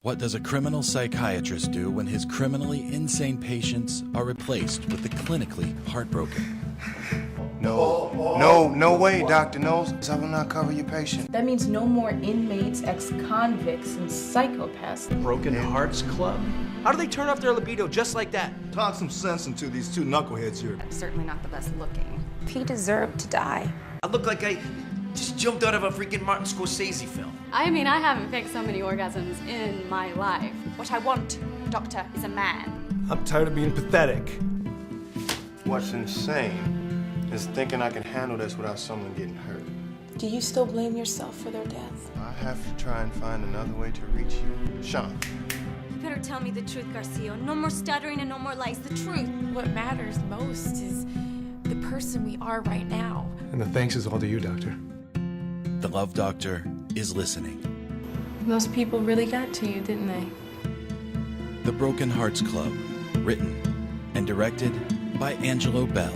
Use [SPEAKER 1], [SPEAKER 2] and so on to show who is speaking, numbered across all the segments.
[SPEAKER 1] What does a criminal psychiatrist do when his criminally insane patients are replaced with the clinically heartbroken?
[SPEAKER 2] No way, Dr. Knowles. I will not cover your patient.
[SPEAKER 3] That means no more inmates, ex-convicts, and psychopaths.
[SPEAKER 4] Broken Hearts Club? How do they turn off their libido just like that?
[SPEAKER 5] Talk some sense into these two knuckleheads here.
[SPEAKER 6] I'm certainly not the best looking.
[SPEAKER 7] He deserved to die.
[SPEAKER 8] I look like I just jumped out of a freaking Martin Scorsese film.
[SPEAKER 6] I mean, I haven't faked so many orgasms in my life.
[SPEAKER 7] What I want, Doctor, is a man.
[SPEAKER 4] I'm tired of being pathetic.
[SPEAKER 2] What's insane is thinking I can handle this without someone getting hurt.
[SPEAKER 3] Do you still blame yourself for their death?
[SPEAKER 2] I have to try and find another way to reach you. Sean.
[SPEAKER 9] You better tell me the truth, Garcia. No more stuttering and no more lies. The truth.
[SPEAKER 10] What matters most is the person we are right now.
[SPEAKER 4] And the thanks is all to you, Doctor.
[SPEAKER 1] The Love Doctor is listening.
[SPEAKER 3] Those people really got to you, didn't they?
[SPEAKER 1] The Broken Hearts Club, written and directed by Angelo Bell.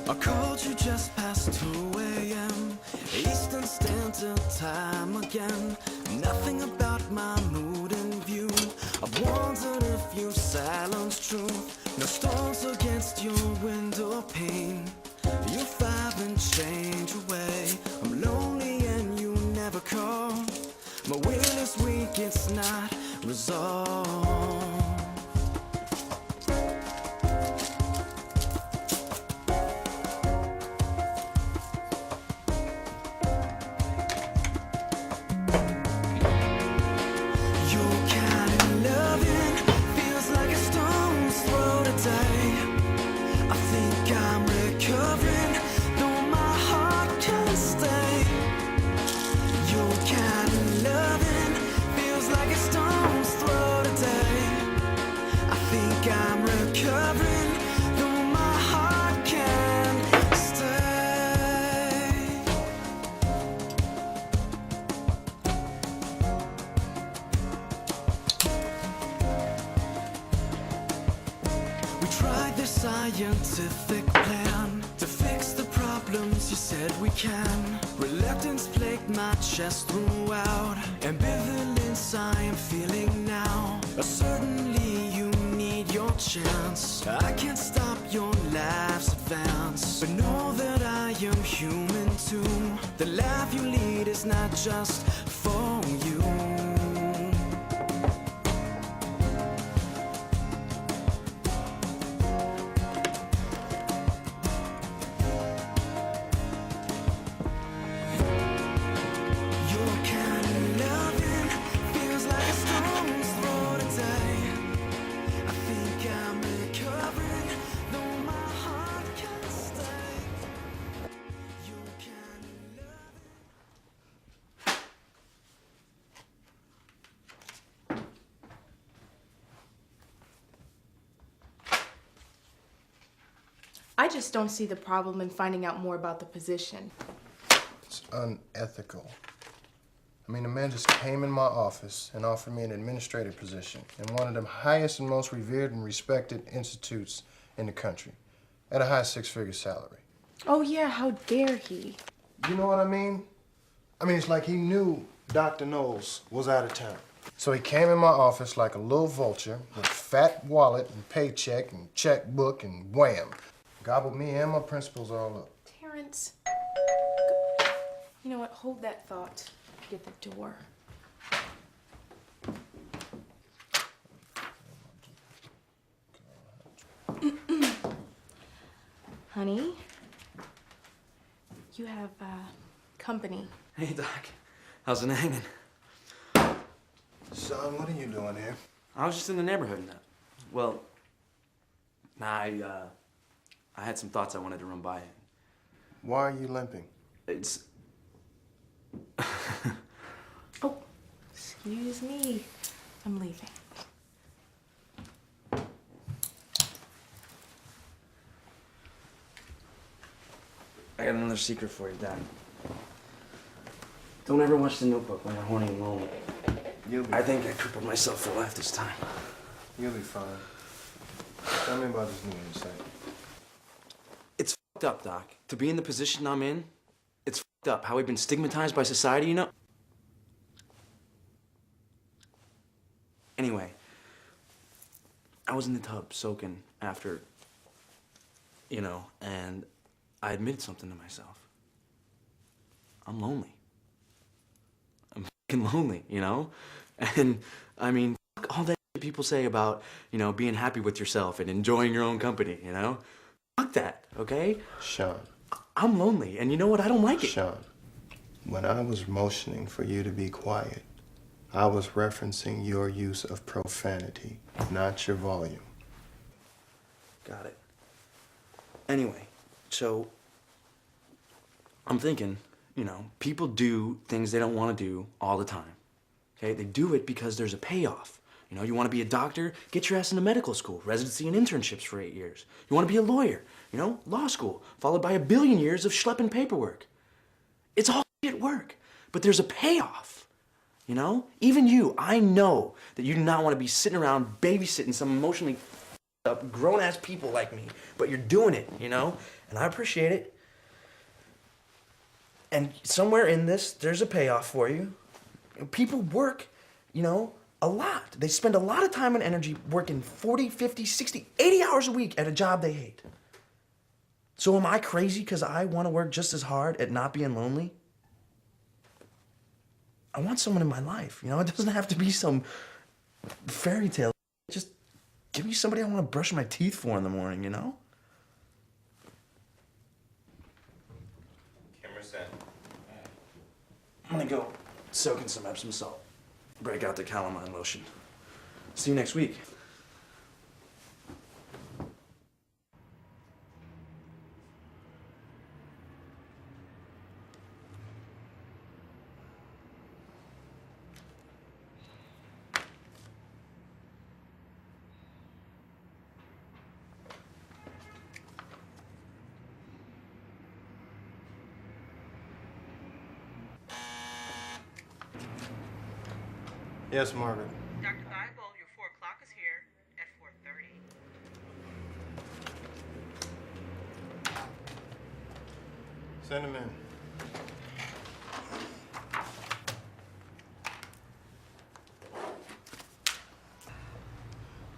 [SPEAKER 11] I called you just past 2 a.m. Eastern Standard Time again. Nothing about my mood and view. I've wondered if you silence truth. No storms against your window pane. You five and change away. I'm lonely and you never call. My will is weak, it's not resolved. Scientific plan to fix the problems you said we can. Reluctance plagued my chest throughout. Ambivalence I am feeling now. Certainly you need your chance. I can't stop your life's advance, but know that I am human too. The life you lead is not just for you.
[SPEAKER 3] I just don't see the problem in finding out more about the position.
[SPEAKER 2] It's unethical. I mean, the man just came in my office and offered me an administrative position in one of the highest and most revered and respected institutes in the country at a high six-figure salary.
[SPEAKER 3] Oh yeah, how dare he?
[SPEAKER 2] You know what I mean? I mean, it's like he knew Dr. Knowles was out of town. So he came in my office like a little vulture with fat wallet and paycheck and checkbook and wham. Gobbled me and my principals all up.
[SPEAKER 3] Terrence, you know what? Hold that thought. Get the door. Honey, you have company.
[SPEAKER 8] Hey, Doc. How's it hanging?
[SPEAKER 2] Son, what are you doing here?
[SPEAKER 8] I was just in the neighborhood. Well, I had some thoughts I wanted to run by you.
[SPEAKER 2] Why are you limping?
[SPEAKER 8] It's...
[SPEAKER 3] Oh, excuse me. I'm leaving.
[SPEAKER 4] I got another secret for you, Dad. Don't ever watch The Notebook when you're horny and lonely. I think I crippled myself for life this time.
[SPEAKER 2] You'll be fine. Tell me about this new insight.
[SPEAKER 4] It's fucked up, Doc. To be in the position I'm in, it's fucked up. How we've been stigmatized by society, you know? Anyway, I was in the tub soaking after, you know, and I admitted something to myself. I'm lonely. I'm fucking lonely, you know? And I mean, fuck all that shit people say about, you know, being happy with yourself and enjoying your own company, you know? Fuck that, okay?
[SPEAKER 2] Sean.
[SPEAKER 4] I'm lonely, and you know what? I don't like it.
[SPEAKER 2] Sean, when I was motioning for you to be quiet, I was referencing your use of profanity, not your volume.
[SPEAKER 4] Got it. Anyway, so I'm thinking, you know, people do things they don't want to do all the time. Okay? They do it because there's a payoff. You know, you want to be a doctor, get your ass into medical school, residency and internships for 8 years. You want to be a lawyer, you know, law school, followed by 1 billion years of schlepping paperwork. It's all shit work, but there's a payoff. You know? Even you, I know that you do not want to be sitting around babysitting some emotionally up grown-ass people like me, but you're doing it, you know? And I appreciate it. And somewhere in this, there's a payoff for you. People work, you know, a lot. They spend a lot of time and energy working 40, 50, 60, 80 hours a week at a job they hate. So am I crazy because I want to work just as hard at not being lonely? I want someone in my life, you know? It doesn't have to be some fairy tale. Just give me somebody I want to brush my teeth for in the morning, you know?
[SPEAKER 12] Camera set.
[SPEAKER 4] I'm gonna go soak in some Epsom salt. Break out the calamine lotion. See you next week.
[SPEAKER 2] Yes, Margaret.
[SPEAKER 13] Dr. Thibault, your 4 o'clock is here at 4:30.
[SPEAKER 2] Send him in.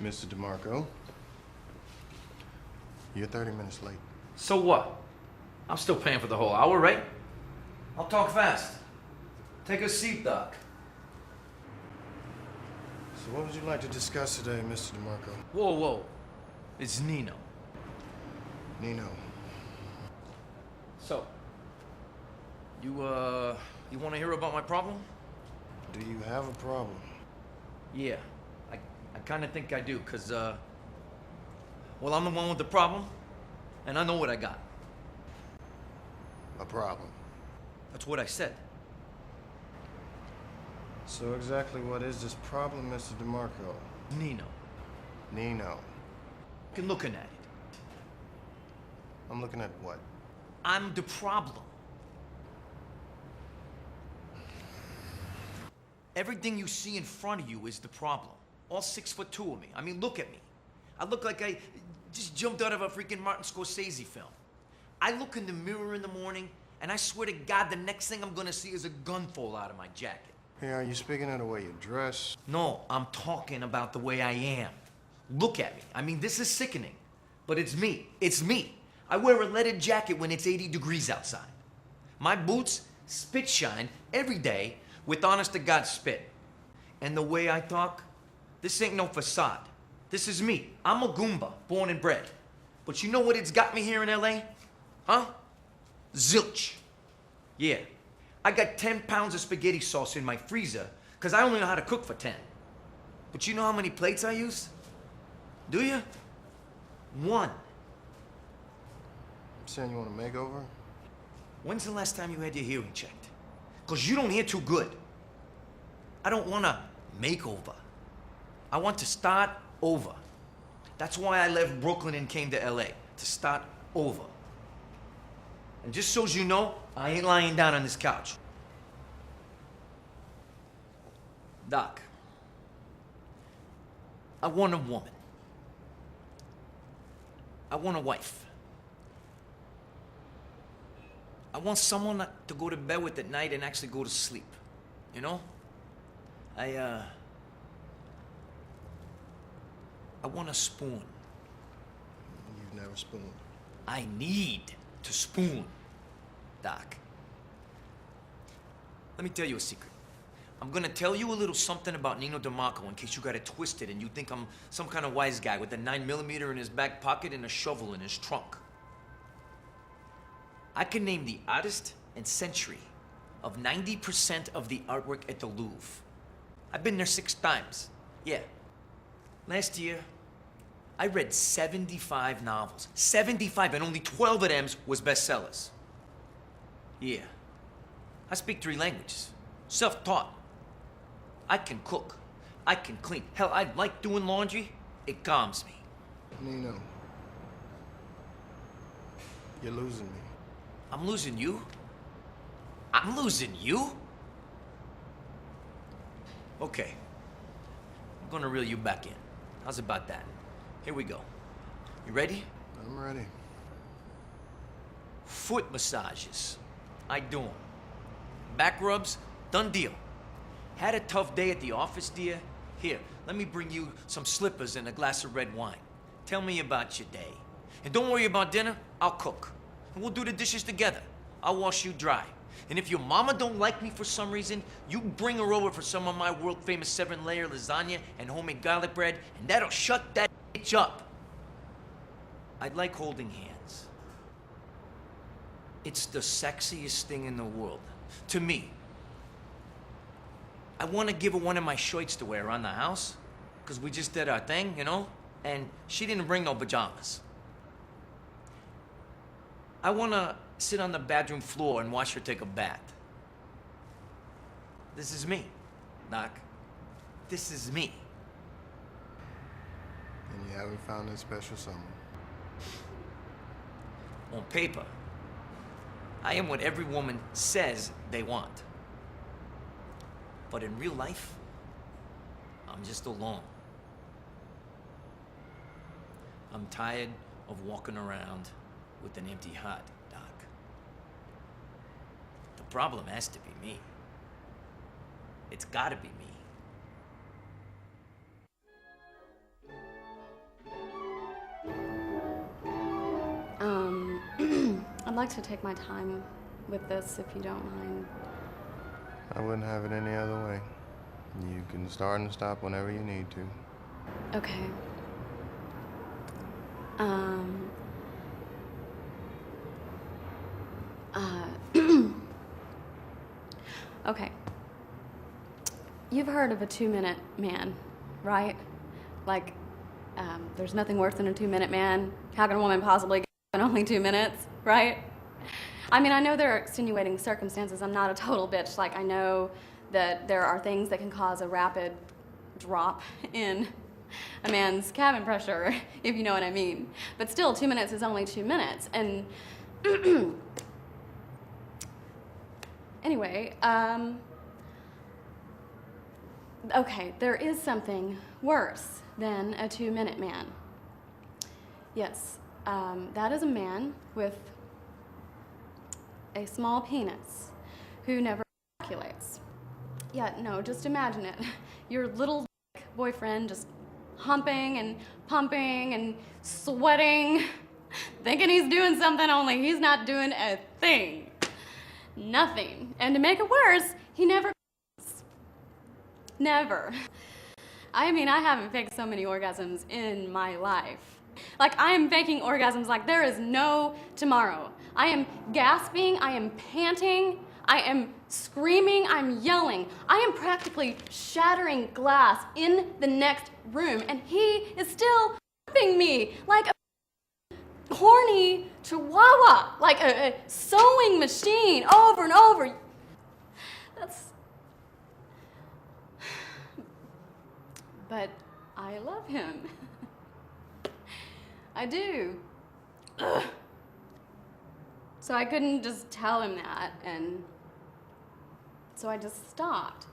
[SPEAKER 2] Mr. DeMarco, you're 30 minutes late.
[SPEAKER 8] So what? I'm still paying for the whole hour, right? I'll talk fast. Take a seat, Doc.
[SPEAKER 2] So what would you like to discuss today, Mr. DeMarco?
[SPEAKER 8] Whoa, whoa. It's Nino.
[SPEAKER 2] Nino.
[SPEAKER 8] So, you want to hear about my problem?
[SPEAKER 2] Do you have a problem?
[SPEAKER 8] Yeah, I kind of think I do, because, well, I'm the one with the problem, and I know what I got.
[SPEAKER 2] A problem?
[SPEAKER 8] That's what I said.
[SPEAKER 2] So exactly what is this problem, Mr. DeMarco?
[SPEAKER 8] Nino.
[SPEAKER 2] Nino.
[SPEAKER 8] You're looking at it.
[SPEAKER 2] I'm looking at what?
[SPEAKER 8] I'm the problem. Everything you see in front of you is the problem. All 6'2" of me. I mean, look at me. I look like I just jumped out of a freaking Martin Scorsese film. I look in the mirror in the morning, and I swear to God, the next thing I'm gonna see is a gun fall out of my jacket.
[SPEAKER 2] Hey, are you speaking of the way you dress?
[SPEAKER 8] No, I'm talking about the way I am. Look at me. I mean, this is sickening. But it's me. It's me. I wear a leaded jacket when it's 80 degrees outside. My boots spit shine every day with honest-to-God spit. And the way I talk, this ain't no facade. This is me. I'm a Goomba, born and bred. But you know what it's got me here in LA? Huh? Zilch. Yeah. I got 10 pounds of spaghetti sauce in my freezer because I only know how to cook for 10. But you know how many plates I use? Do you? 1.
[SPEAKER 2] Saying you want a makeover?
[SPEAKER 8] When's the last time you had your hearing checked? Because you don't hear too good. I don't want a makeover. I want to start over. That's why I left Brooklyn and came to LA, to start over. And just so you know, I ain't lying down on this couch. Doc, I want a woman. I want a wife. I want someone to go to bed with at night and actually go to sleep. You know? I want a spoon.
[SPEAKER 2] You've never spooned.
[SPEAKER 8] I need to spoon, Doc. Let me tell you a secret. I'm gonna tell you a little something about Nino DeMarco in case you got it twisted and you think I'm some kind of wise guy with a 9mm in his back pocket and a shovel in his trunk. I can name the artist and century of 90% of the artwork at the Louvre. I've been there 6 times. Yeah. Last year, I read 75 novels. 75, and only 12 of them was bestsellers. Yeah. I speak 3 languages. Self-taught. I can cook. I can clean. Hell, I like doing laundry. It calms me.
[SPEAKER 2] Nino, you're losing me.
[SPEAKER 8] I'm losing you? I'm losing you? Okay. I'm gonna reel you back in. How's about that? Here we go. You ready?
[SPEAKER 2] I'm ready.
[SPEAKER 8] Foot massages. I do 'em. Back rubs, done deal. Had a tough day at the office, dear? Here, let me bring you some slippers and a glass of red wine. Tell me about your day. And don't worry about dinner, I'll cook. And we'll do the dishes together. I'll wash you dry. And if your mama don't like me for some reason, you bring her over for some of my world-famous 7-layer lasagna and homemade garlic bread, and that'll shut that bitch up. I'd like holding hands. It's the sexiest thing in the world. To me. I want to give her one of my shirts to wear around the house, because we just did our thing, you know? And she didn't bring no pajamas. I want to sit on the bedroom floor and watch her take a bath. This is me, Doc. This is me.
[SPEAKER 2] And you haven't found that special someone.
[SPEAKER 8] On paper, I am what every woman says they want. But in real life, I'm just alone. I'm tired of walking around with an empty heart, Doc. The problem has to be me. It's gotta be me.
[SPEAKER 6] I'd like to take my time with this, if you don't mind.
[SPEAKER 2] I wouldn't have it any other way. You can start and stop whenever you need to.
[SPEAKER 6] Okay. Okay. You've heard of a 2-minute man, right? Like, there's nothing worse than a 2-minute man. How can a woman possibly get in only 2 minutes, right? I mean, I know there are extenuating circumstances. I'm not a total bitch. Like, I know that there are things that can cause a rapid drop in a man's cabin pressure, if you know what I mean. But still, 2 minutes is only 2 minutes. And anyway, okay, there is something worse than a 2-minute man. Yes, that is a man with a small penis who never ejaculates. Yeah, no, just imagine it. Your little boyfriend just humping and pumping and sweating, thinking he's doing something, only he's not doing a thing. Nothing. And to make it worse, he never comes. Never. I mean, I haven't faked so many orgasms in my life. Like, I am faking orgasms like there is no tomorrow. I am gasping, I am panting, I am screaming, I'm yelling. I am practically shattering glass in the next room, and he is still whipping me like a horny chihuahua, like a sewing machine, over and over. But I love him. I do. Ugh. So I couldn't just tell him that, and so I just stopped.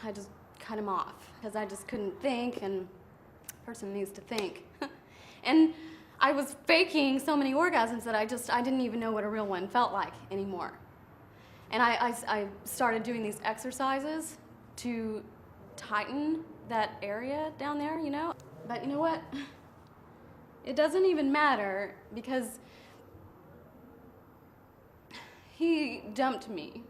[SPEAKER 6] I just cut him off, because I just couldn't think, and a person needs to think. And I was faking so many orgasms that I didn't even know what a real one felt like anymore. And I started doing these exercises to tighten that area down there, you know? But you know what? It doesn't even matter, because he dumped me.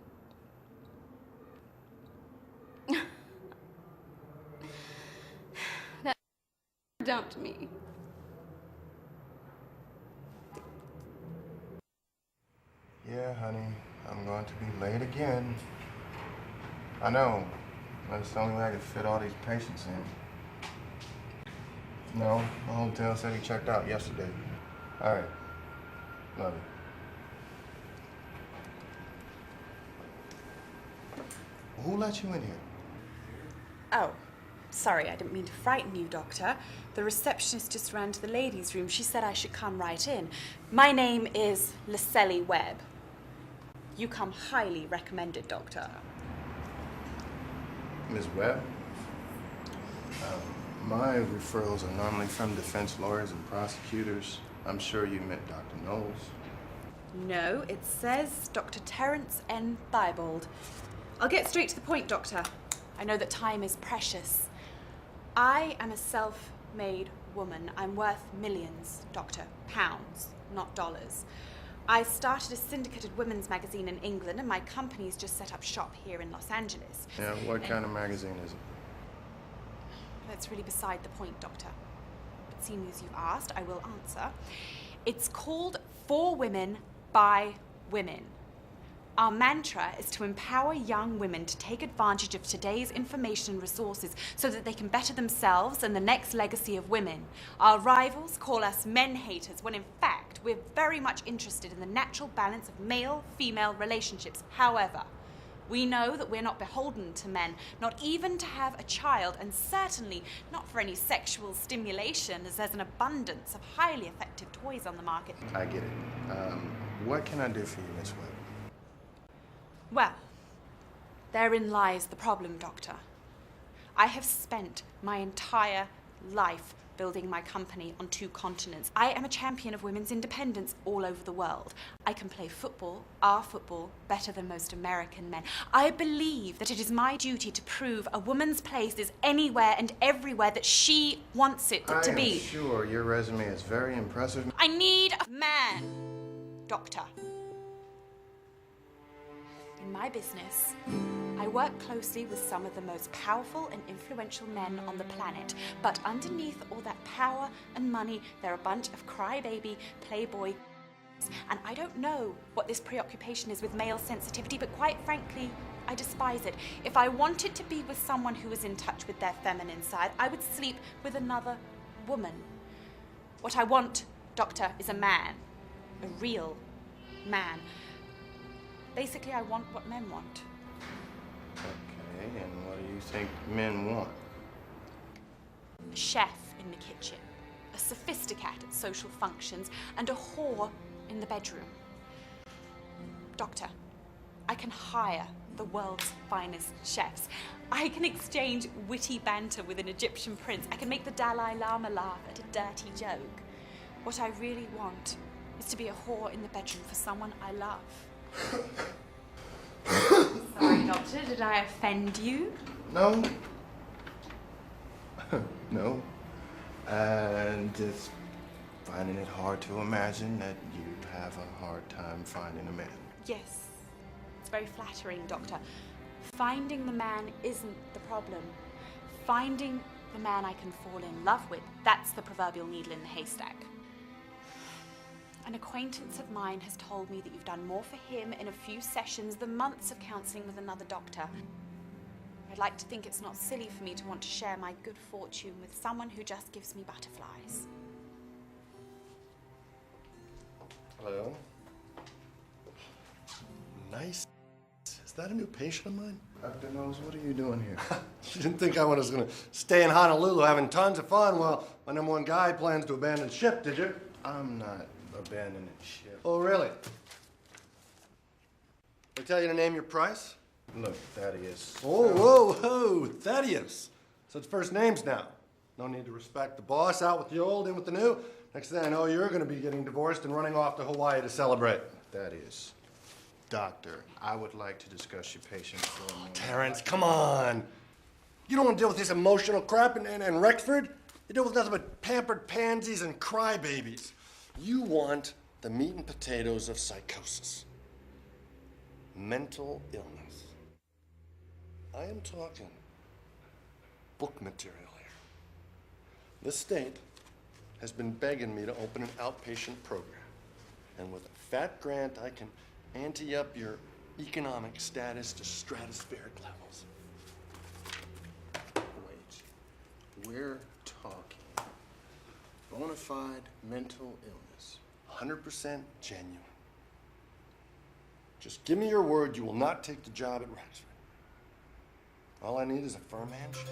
[SPEAKER 6] That dumped me.
[SPEAKER 2] Yeah, honey, I'm going to be late again. I know. That's the only way I could fit all these patients in. No, the hotel said he checked out yesterday. All right. Love you. Who let you in here?
[SPEAKER 7] Oh, sorry, I didn't mean to frighten you, Doctor. The receptionist just ran to the ladies' room. She said I should come right in. My name is Lacelli Webb. You come highly recommended, Doctor.
[SPEAKER 2] Ms. Webb? My referrals are normally from defense lawyers and prosecutors. I'm sure you met Dr. Knowles.
[SPEAKER 7] No, it says Dr. Terence N. Thibault. I'll get straight to the point, Doctor. I know that time is precious. I am a self-made woman. I'm worth millions, Doctor. Pounds, not dollars. I started a syndicated women's magazine in England, and my company's just set up shop here in Los Angeles.
[SPEAKER 2] Yeah, what kind of magazine is it?
[SPEAKER 7] That's really beside the point, Doctor. But seeing as you've asked, I will answer. It's called For Women by Women. Our mantra is to empower young women to take advantage of today's information and resources so that they can better themselves and the next legacy of women. Our rivals call us men haters, when in fact we're very much interested in the natural balance of male-female relationships. However, we know that we're not beholden to men, not even to have a child, and certainly not for any sexual stimulation, as there's an abundance of highly effective toys on the market.
[SPEAKER 2] I get it. What can I do for you, Miss Webb?
[SPEAKER 7] Well, therein lies the problem, Doctor. I have spent my entire life building my company on 2 continents. I am a champion of women's independence all over the world. I can play football, our football, better than most American men. I believe that it is my duty to prove a woman's place is anywhere and everywhere that she wants it to be.
[SPEAKER 2] I am sure your resume is very impressive.
[SPEAKER 7] I need a man, Doctor. In my business, I work closely with some of the most powerful and influential men on the planet. But underneath all that power and money, they're a bunch of crybaby, playboy. And I don't know what this preoccupation is with male sensitivity, but quite frankly, I despise it. If I wanted to be with someone who was in touch with their feminine side, I would sleep with another woman. What I want, Doctor, is a man. A real man. Basically, I want what men want.
[SPEAKER 2] Okay, and what do you think men want?
[SPEAKER 7] A chef in the kitchen, a sophisticated at social functions, and a whore in the bedroom. Doctor, I can hire the world's finest chefs. I can exchange witty banter with an Egyptian prince. I can make the Dalai Lama laugh at a dirty joke. What I really want is to be a whore in the bedroom for someone I love. Sorry, Doctor, did I offend you?
[SPEAKER 2] No. No. And just finding it hard to imagine that you have a hard time finding a man.
[SPEAKER 7] Yes. It's very flattering, Doctor. Finding the man isn't the problem. Finding the man I can fall in love with, that's the proverbial needle in the haystack. An acquaintance of mine has told me that you've done more for him in a few sessions than months of counseling with another doctor. I'd like to think it's not silly for me to want to share my good fortune with someone who just gives me butterflies.
[SPEAKER 2] Hello?
[SPEAKER 12] Nice. Is that a new patient of mine?
[SPEAKER 2] Dr. Knowles, what are you doing here?
[SPEAKER 12] You didn't think I was going to stay in Honolulu having tons of fun while my #1 guy plans to abandon ship, did you?
[SPEAKER 2] I'm not abandoning ship.
[SPEAKER 12] Oh, really? They tell you to name your price?
[SPEAKER 2] Look, Thaddeus.
[SPEAKER 12] Oh, whoa, whoa, Thaddeus. So it's first names now. No need to respect the boss. Out with the old, in with the new. Next thing I know, you're going to be getting divorced and running off to Hawaii to celebrate.
[SPEAKER 2] Thaddeus. Doctor, I would like to discuss your patient for a moment.
[SPEAKER 12] Terrence, come on. You don't want to deal with this emotional crap in Rexford? You deal with nothing but pampered pansies and crybabies. You want the meat and potatoes of psychosis. Mental illness. I am talking book material here. This state has been begging me to open an outpatient program. And with a fat grant, I can ante up your economic status to stratospheric levels.
[SPEAKER 2] Wait. We're talking bona fide mental illness.
[SPEAKER 12] 100% genuine. Just give me your word you will not take the job at Rexford. All I need is a firm handshake.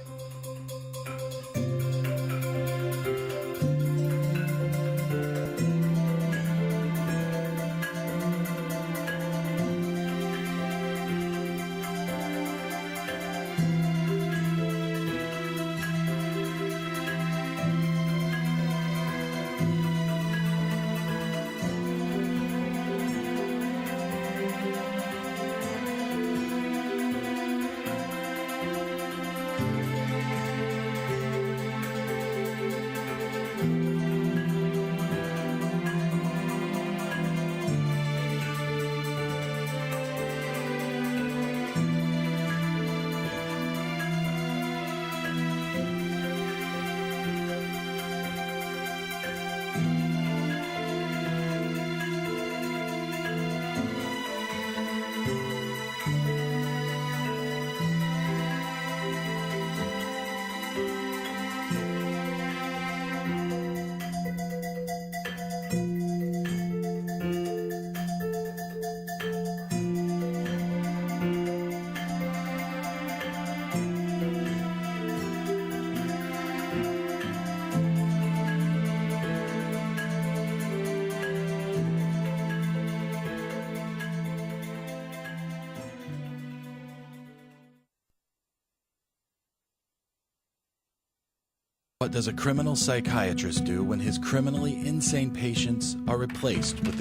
[SPEAKER 1] What does a criminal psychiatrist do when his criminally insane patients are replaced with